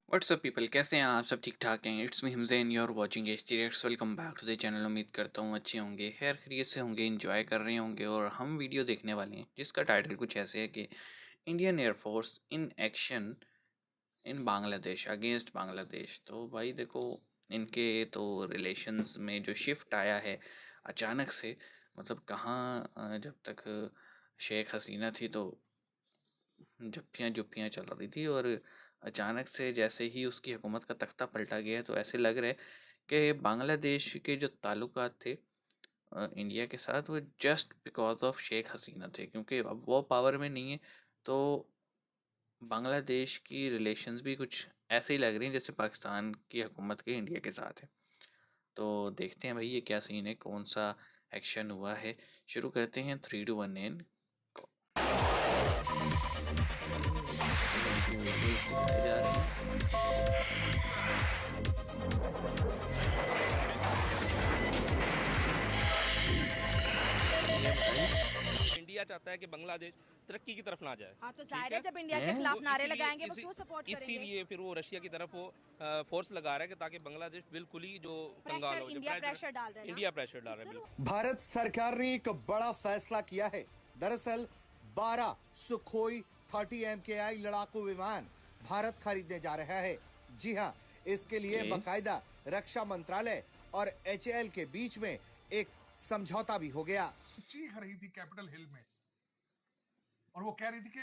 WhatsApp people, कैसे हैं आप? सब ठीक ठाक हैं? It's me Himzain, you are watching H T reacts. Welcome back to the channel. उम्मीद करता हूँ अच्छे होंगे, खैर खैरियत से होंगे, इंजॉय कर रहे होंगे। और हम वीडियो देखने वाले हैं जिसका टाइटल कुछ ऐसे है कि Indian air force in action in Bangladesh, against Bangladesh. तो भाई देखो, इनके तो रिलेशंस में जो शिफ्ट आया है अचानक से, मतलब कहाँ जब तक शेख हसीना थी तो जप्फियाँ जुप्फियाँ चल रही थी, और अचानक से जैसे ही उसकी हुकूमत का तख्ता पलटा गया, तो ऐसे लग रहा है कि बांग्लादेश के जो ताल्लुकात थे इंडिया के साथ, वो just because of Sheikh Hasina थे, क्योंकि अब वो पावर में नहीं है। तो बांग्लादेश की रिलेशंस भी कुछ ऐसे ही लग रही हैं जैसे पाकिस्तान की हुकूमत के इंडिया के साथ है। तो देखते हैं भाई ये क्या सीन है, कौन सा एक्शन हुआ है। शुरू करते हैं 3 2 1 एन। विजुअल्स दिखाए जा रहे हैं। सही है भाई। इंडिया चाहता है कि बांग्लादेश तरक्की की तरफ ना जाए। हाँ, तो ठीक जाहिर है, है जब इंडिया के हैं? खिलाफ वो नारे इसीलिए लगाएंगे वो क्यों सपोर्ट करेंगे? इसीलिए फिर वो रशिया की तरफ वो फोर्स लगा रहा है कि ताकि बांग्लादेश बिल्कुल ही जो कंगाल प्रेशर हो इंडिया प्रेशर डाल रहा है ना? इंडिया प्रेशर डाल रहा है सर, बिल्कुल। भारत सरकार ने एक बड़ा फैसला किया है। दरअसल 12 सुखोई 30 MKI लड़ाकू विमान भारत खरीदने जा रहा है। जी हां, इसके लिए ओके। बकायदा रक्षा मंत्रालय और HAL के बीच में एक समझौता भी हो गया। चीख रही थी कैपिटल हिल में, और वो कह रही थी कि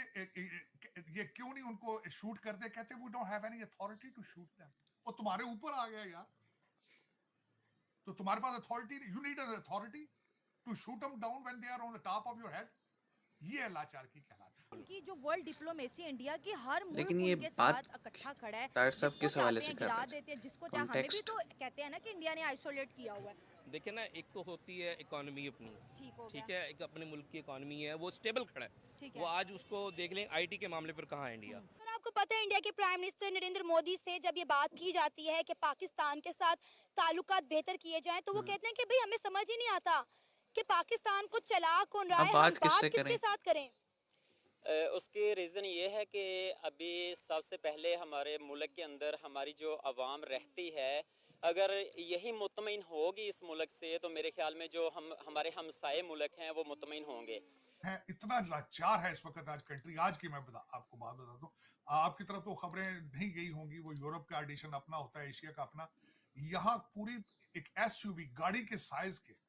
ये क्यों नहीं उनको शूट करते। कहते we don't have any authority to shoot them. वो तुम्हारे ऊपर आ गया यार, तो तुम्हारे पास authority, you need an authority to shoot them down when they are on the top of your head. ये लाचार की कहलाती है। उनकी जो वर्ल्ड डिप्लोमेसी इंडिया की, हर लेकिन मुल्क ये उनके बात साथ इकट्ठा खड़ा है। तार साहब जिसको किस हवाले चाहते से हैं कर गिरा रहे थे? देते हैं, जिसको चाहे। हमें भी कॉन्टेक्स्ट। तो कहते हैं ना कि इंडिया ने आइसोलेट किया हुआ है। देखिए ना, एक तो होती है इकोनॉमी अपनी, ठीक हो ठीक गया। है, एक अपने मुल्क की इकोनॉमी है, वो स्टेबल खड़ा ठीक है। है। वो आज उसको देख लें, आईटी के मामले पर कहाँ है इंडिया। सर, आपको पता है इंडिया के प्राइम मिनिस्टर नरेंद्र मोदी से जब ये बात की जाती है कि पाकिस्तान के साथ ताल्लुकात बेहतर किए जाएं, तो वो कहते हैं कि भाई हमें समझ ही नहीं आता कि पाकिस्तान को चला कौन रहा अब है, हम बात किससे बात किसके करें? साथ करें। उसकी रीज़न ये है कि अभी सबसे पहले हमारे मुल्क के अंदर हमारी जो आवाम रहती है, अगर यही मुतमईन होगी इस मुल्क से, तो मेरे ख्याल में जो हमारे हमसाए मुल्क हैं वो मुतमईन होंगे। है इतना लाचार है इस वक्त आज कंट्री। आज की मैं आपको बात बता दूं, आपकी तरफ तो खबरें नहीं गई होंगी, वो यूरोप का एडिशन अपना होता है, एशिया का अपना। यहाँ पूरी एक SUV गाड़ी के साइज के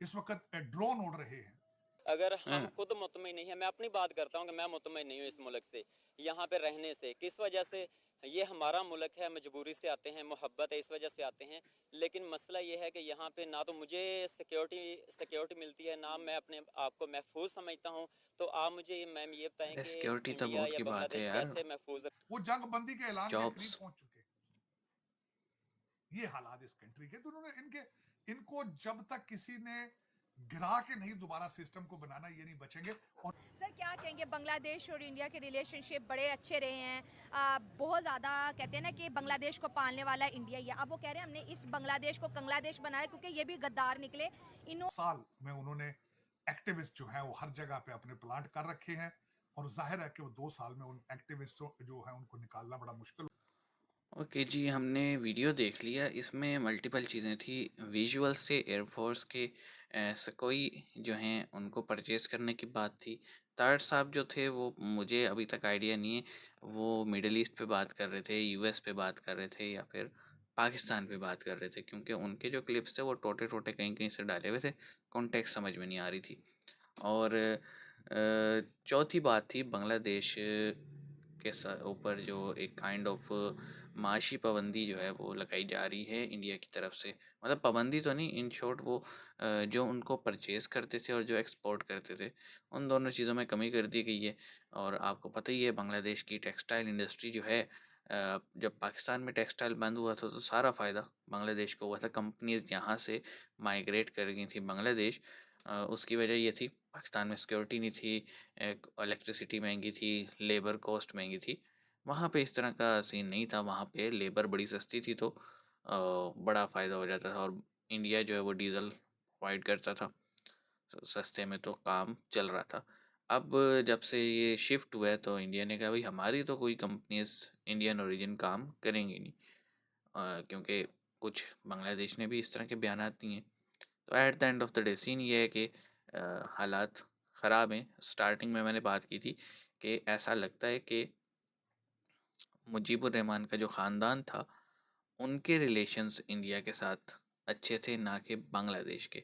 इस वक्त ड्रोन उड़ रहे हैं। अगर हम हैं? खुद मुतमईन नहीं है, मैं अपनी बात करता हूँ कि मैं मुतमईन नहीं हूँ इस मुल्क से, यहाँ पे रहने से। किस वजह से? ये हमारा मुल्क है, मजबूरी से आते हैं, मोहब्बत है इस वजह से आते हैं। लेकिन मसला ये है कि यहाँ पे ना तो मुझे सिक्योरिटी मिलती है, ना मैं अपने आप को महफूज समझता हूँ। तो आप मुझे मैम ये बताएं अरे कि सिक्योरिटी तो इंडिया बहुत या की बात है बांग्लादेश यार। कैसे महफूज। वो जंग बंदी के ऐलान के करीब जॉब्स। पहुंच चुके। ये हालात इस कंट्री के, तो उन्होंने इनको जब तक किसी ने गिरा के नहीं दोबारा सिस्टम को बनाना, ये नहीं बचेंगे। और सर, क्या कहेंगे? बांग्लादेश और इंडिया के रिलेशनशिप बड़े अच्छे रहे हैं। बहुत ज़्यादा कहते हैं ना कि बांग्लादेश को पालने वाला इंडिया ही है। अब वो कह रहे हैं हमने इस बांग्लादेश को कंग्लादेश बनाया, क्योंकि ये भी गद्दार निकले। इन साल में उन्होंने एक्टिविस्ट जो है वो हर जगह पे अपने प्लांट कर रखे हैं, और जाहिर है कि वो 2 साल में उन एक्टिविस्ट जो है उनको निकालना बड़ा मुश्किल। ओके जी, हमने वीडियो देख लिया। इसमें मल्टीपल चीज़ें थी। विजुअल्स से एयरफोर्स के सकोई जो हैं उनको परचेज़ करने की बात थी। तार साहब जो थे वो मुझे अभी तक आइडिया नहीं है, वो मिडल ईस्ट पे बात कर रहे थे, US पे बात कर रहे थे, या फिर पाकिस्तान पे बात कर रहे थे, क्योंकि उनके जो क्लिप्स थे वो टोटे-टोटे कहीं-कहीं से डाले हुए थे, कॉन्टेक्स्ट समझ में नहीं आ रही थी। और चौथी बात थी बांग्लादेश के ऊपर जो एक काइंड ऑफ माशी पाबंदी जो है वो लगाई जा रही है इंडिया की तरफ से। मतलब पाबंदी तो नहीं, इन शॉर्ट वो जो उनको परचेज़ करते थे और जो एक्सपोर्ट करते थे, उन दोनों चीज़ों में कमी कर दी गई है। और आपको पता ही है बांग्लादेश की टेक्सटाइल इंडस्ट्री जो है, जब पाकिस्तान में टेक्सटाइल बंद हुआ था तो सारा फ़ायदा बांग्लादेश को हुआ था। कंपनीज़ यहाँ से माइग्रेट कर गई थी बांग्लादेश। उसकी वजह ये थी पाकिस्तान में सिक्योरिटी नहीं थी, इलेक्ट्रिसिटी महंगी थी, लेबर कॉस्ट महंगी थी। वहाँ पे इस तरह का सीन नहीं था, वहाँ पे लेबर बड़ी सस्ती थी, तो बड़ा फ़ायदा हो जाता था, और इंडिया जो है वो डीज़ल प्रोवाइड करता था। सस्ते में तो काम चल रहा था। अब जब से ये शिफ्ट हुआ है तो इंडिया ने कहा भाई हमारी तो कोई कंपनीज़ इंडियन ओरिजिन काम करेंगी नहीं, क्योंकि कुछ बांग्लादेश ने भी इस तरह के बयानात दिए हैं। तो at the end of the day scene ये है कि हालात ख़राब हैं। स्टार्टिंग में मैंने बात की थी कि ऐसा लगता है कि मुजीबुर रहमान का जो ख़ानदान था उनके रिलेशंस इंडिया के साथ अच्छे थे, ना कि बांग्लादेश के।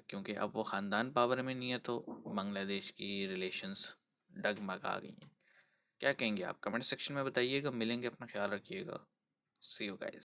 क्योंकि अब वो ख़ानदान पावर में नहीं है तो बांग्लादेश की रिलेशंस डगमगा गई हैं। क्या कहेंगे आप? कमेंट सेक्शन में बताइएगा। मिलेंगे, अपना ख्याल रखिएगा। सी यू गाइस।